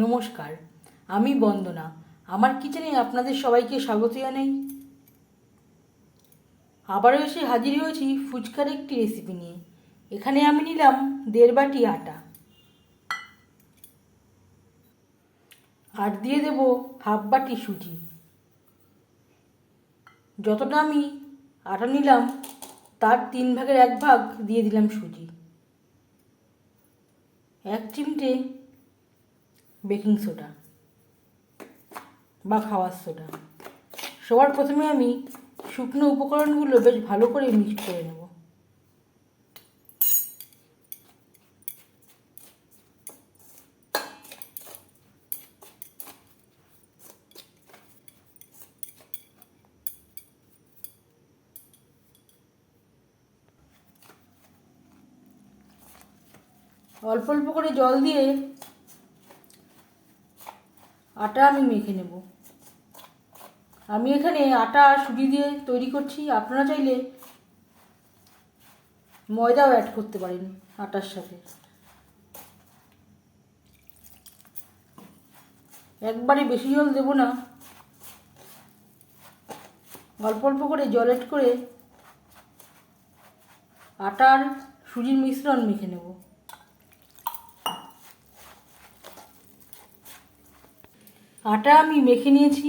নমস্কার, আমি বন্দনা। আমার কিচেনে আপনাদের সবাইকে স্বাগত জানাই। আবারও এসে হাজির হয়েছি ফুচকার একটি রেসিপি নিয়ে। এখানে আমি নিলাম 1.5 বাটি আটা, আর দিয়ে দেব 1/2 বাটি সুজি। যতটা আমি আটা নিলাম তার 3 ভাগের 1 ভাগ দিয়ে দিলাম সুজি। 1 চিমটে বেকিং সোডা বা খাওয়ার সোডা। সবার প্রথমে আমি শুকনো উপকরণগুলো বেশ ভালো করে মিক্সড করে নেব। অল্প অল্প করে জল দিয়ে আটা আমি মেখে নেব। আমি এখানে আটা আর সুজি দিয়ে তৈরি করছি। আপনারা চাইলে ময়দাও অ্যাড করতে পারেন আটার সাথে। একবারে বেশি জল দেব না, অল্প অল্প করে জল অ্যাড করে আটা আর সুজির মিশ্রণ মেখে নেব। আটা আমি মেখে নিয়েছি,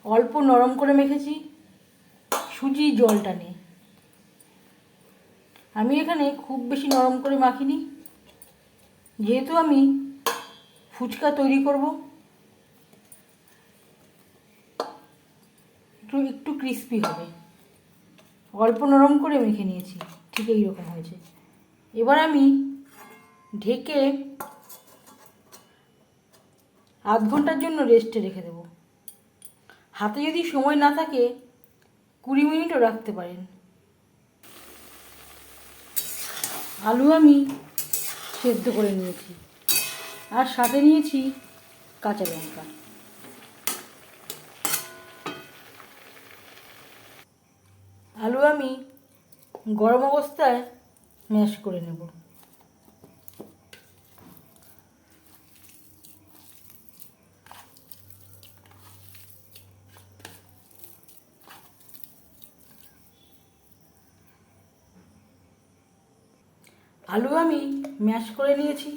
অল্প নরম করে মেখেছি, সুজি জল টানে। আমি এখানে খুব বেশি নরম করে মাখিনি, যেহেতু আমি ফুচকা তৈরি করব। একটু ক্রিস্পি হবে। অল্প নরম করে মেখে নিয়েছি, ঠিক এইরকম হয়েছে। এবার আমি ঢেকে আধ ঘন্টার জন্য রেস্টে রেখে দেব। হাতে যদি সময় না থাকে 20 মিনিটও রাখতে পারেন। আলু আমি সেদ্ধ করে নিয়েছি, আর সাথে নিয়েছি কাঁচা লঙ্কা। আলু আমি গরম অবস্থায় ম্যাশ করে নেব। আলু আমি ম্যাশ করে নিয়েছি,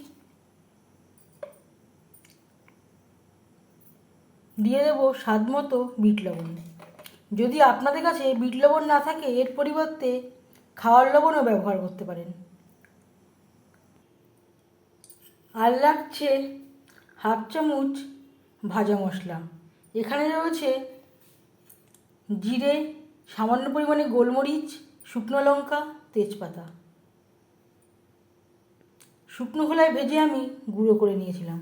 দিয়ে দেবো স্বাদ মতো বিট লবণ। যদি আপনাদের কাছে বিট লবণ না থাকে, এর পরিবর্তে খাওয়ার লবণও ব্যবহার করতে পারেন। আর লাগছে 1/2 চামচ ভাজা মশলা। এখানে রয়েছে জিরে, সামান্য পরিমাণে গোলমরিচ, শুকনো লঙ্কা, তেজপাতা। শুকনো খোলায় ভেজে আমি গুঁড়ো করে নিয়েছিলাম।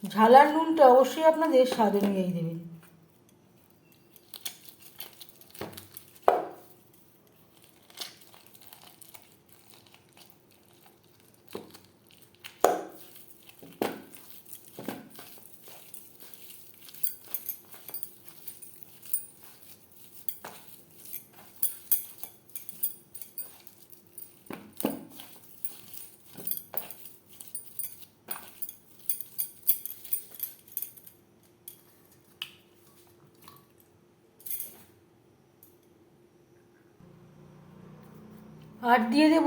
ঝাল আর নুনটা অবশ্যই আপনাদের স্বাদ অনুযায়ী দেবেন। আর দিয়ে দেব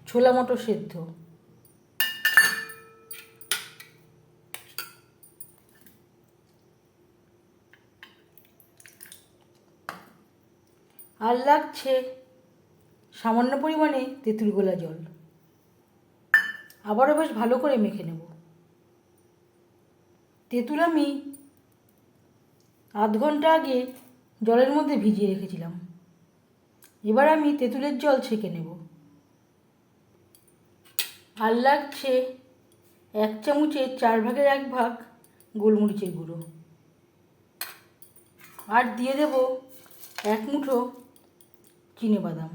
ছোলা মটর সেদ্ধ। আর লাগছে সামান্য পরিমাণে তেঁতুল গোলা জল। আবারও বেশ ভালো করে মেখে নেব। তেঁতুল আমি আধ ঘন্টা আগে জলের মধ্যে ভিজিয়ে রেখেছিলাম। এবার আমি তেঁতুলের জল ছেঁকে নেব। আর লাগছে 1 চামচের 4 ভাগের 1 ভাগ গোলমরিচের গুঁড়ো। আর দিয়ে দেব 1 মুঠো চিনেবাদাম।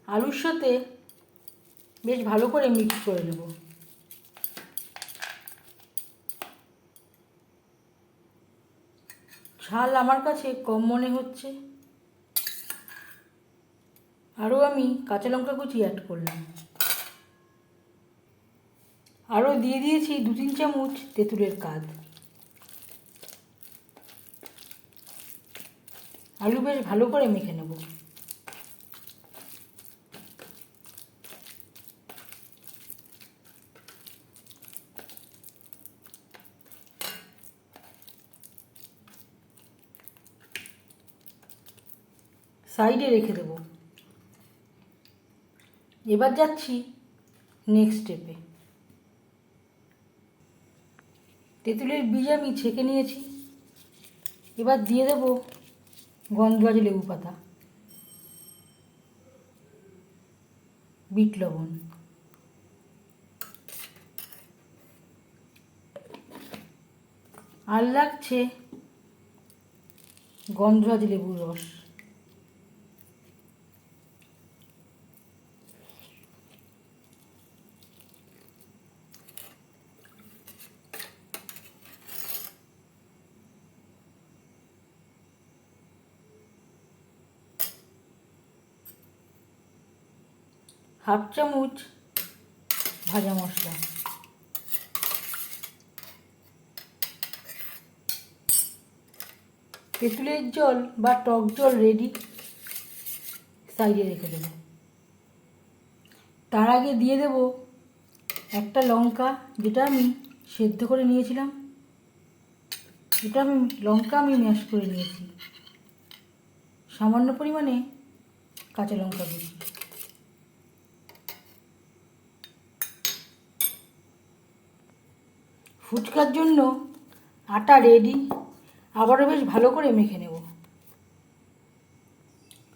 আলুর সাথে বেশ ভালো করে মিক্স করে নেব। ঝাল আমার কাছে কম মনে হচ্ছে, আরও আমি কাঁচা লঙ্কা কুচি অ্যাড করলাম। আরও দিয়ে দিয়েছি 2-3 চামচ তেঁতুলের কাঁদ। আলু বেশ ভালো করে মেখে নেব। সাইডে রেখে দেব। এবার যাচ্ছি নেক্সট স্টেপে। তেঁতুলের বীজ আমি ছেঁকে নিয়েছি। এবার দিয়ে দেব গন্ধরাজ লেবু পাতা, বিট লবণ, আর লাগছে গন্ধরাজ লেবুর রস। হাফ চামচ ভাজা মশলা, তেঁতুলের জল বা টক জল রেডি, সাইডে রেখে দেব। তার আগে দিয়ে দেব একটা লঙ্কা, যেটা আমি সেদ্ধ করে নিয়েছিলাম। লঙ্কা আমি ম্যাশ করে নিয়েছি। সামান্য পরিমাণে কাঁচা লঙ্কা কুচি। ফুচকার জন্য আটা রেডি। আবারও বেশ ভালো করে মেখে নেব।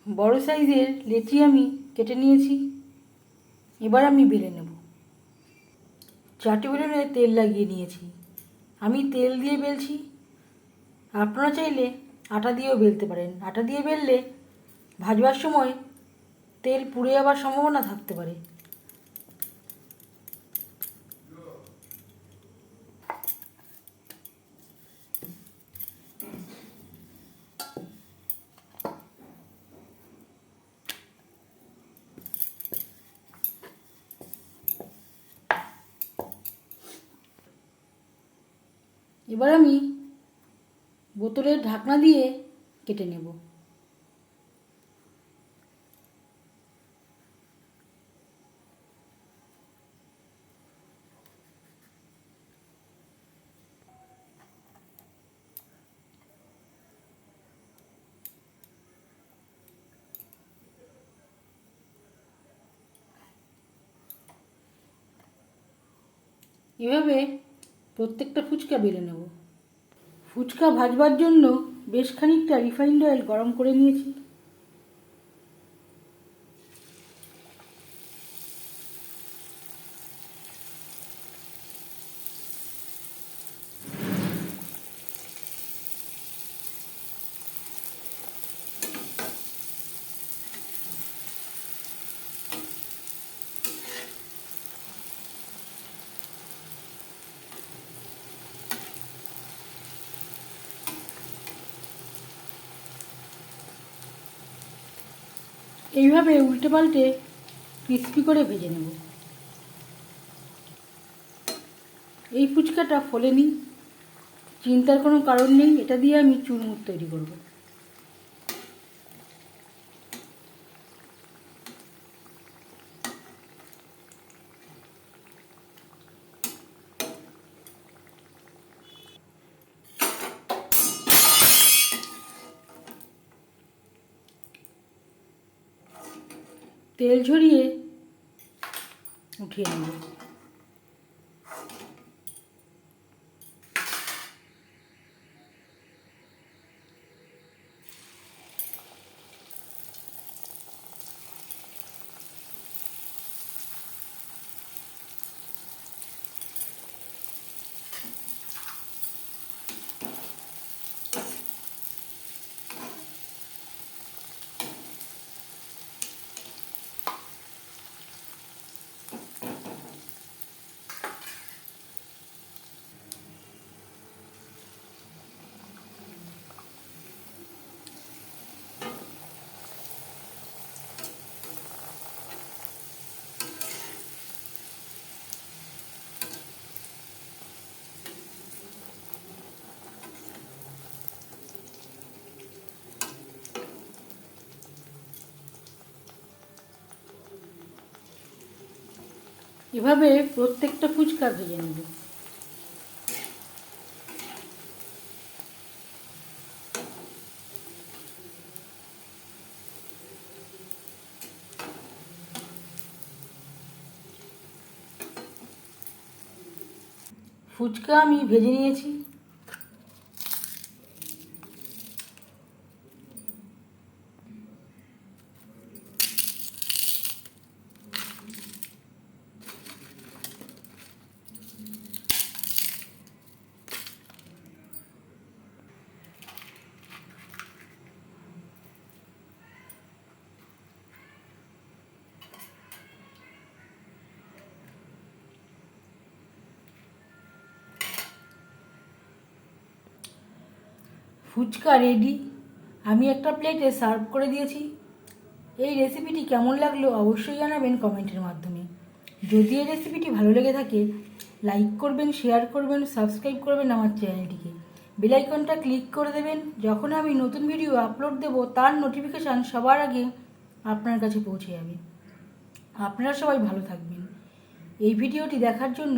বড় সাইজের লেচি আমি কেটে নিয়েছি। এবার আমি বেলে নেব। চাটি বেলুনে তেল লাগিয়ে নিয়েছি। আমি তেল দিয়ে বেলছি। আপনারা চাইলে আটা দিয়েও বেলতে পারেন। আটা দিয়ে বেললে ভাজবার সময় তেল পুড়ে যাওয়ার সম্ভাবনা থাকতে পারে। এবার আমি বোতলের ঢাকনা দিয়ে কেটে নেব। এভাবে প্রত্যেকটা ফুচকা বেলে নেব। ফুচকা ভাজবার জন্য বেশ খানিকটা রিফাইন্ড অয়েল গরম করে নিয়েছি। এইভাবে উল্টে পাল্টে ক্রিস্পি করে ভেজে নেব। এই ফুচকাটা ফোলেনি, চিন্তার কোনো কারণ নেই। এটা দিয়ে আমি চুরমুর তৈরি করব। তেল ঝরিয়ে উঠিয়ে নেব। এভাবে প্রত্যেকটা ফুচকা ভেজে নেব। ফুচকা আমি ভেজে নিয়েছি। ফুচকা রেডি। আমি একটা প্লেটে সার্ভ করে দিয়েছি। এই রেসিপিটি কেমন লাগলো অবশ্যই জানাবেন কমেন্টের মাধ্যমে। যদি এই রেসিপিটি ভালো লেগে থাকে লাইক করবেন, শেয়ার করবেন, সাবস্ক্রাইব করবেন আমার চ্যানেলটিকে। বেল আইকনটা ক্লিক করে দেবেন। যখন আমি নতুন ভিডিও আপলোড দেব তার নোটিফিকেশান সবার আগে আপনার কাছে পৌঁছে যাবে। আপনারা সবাই ভালো থাকবেন। এই ভিডিওটি দেখার জন্য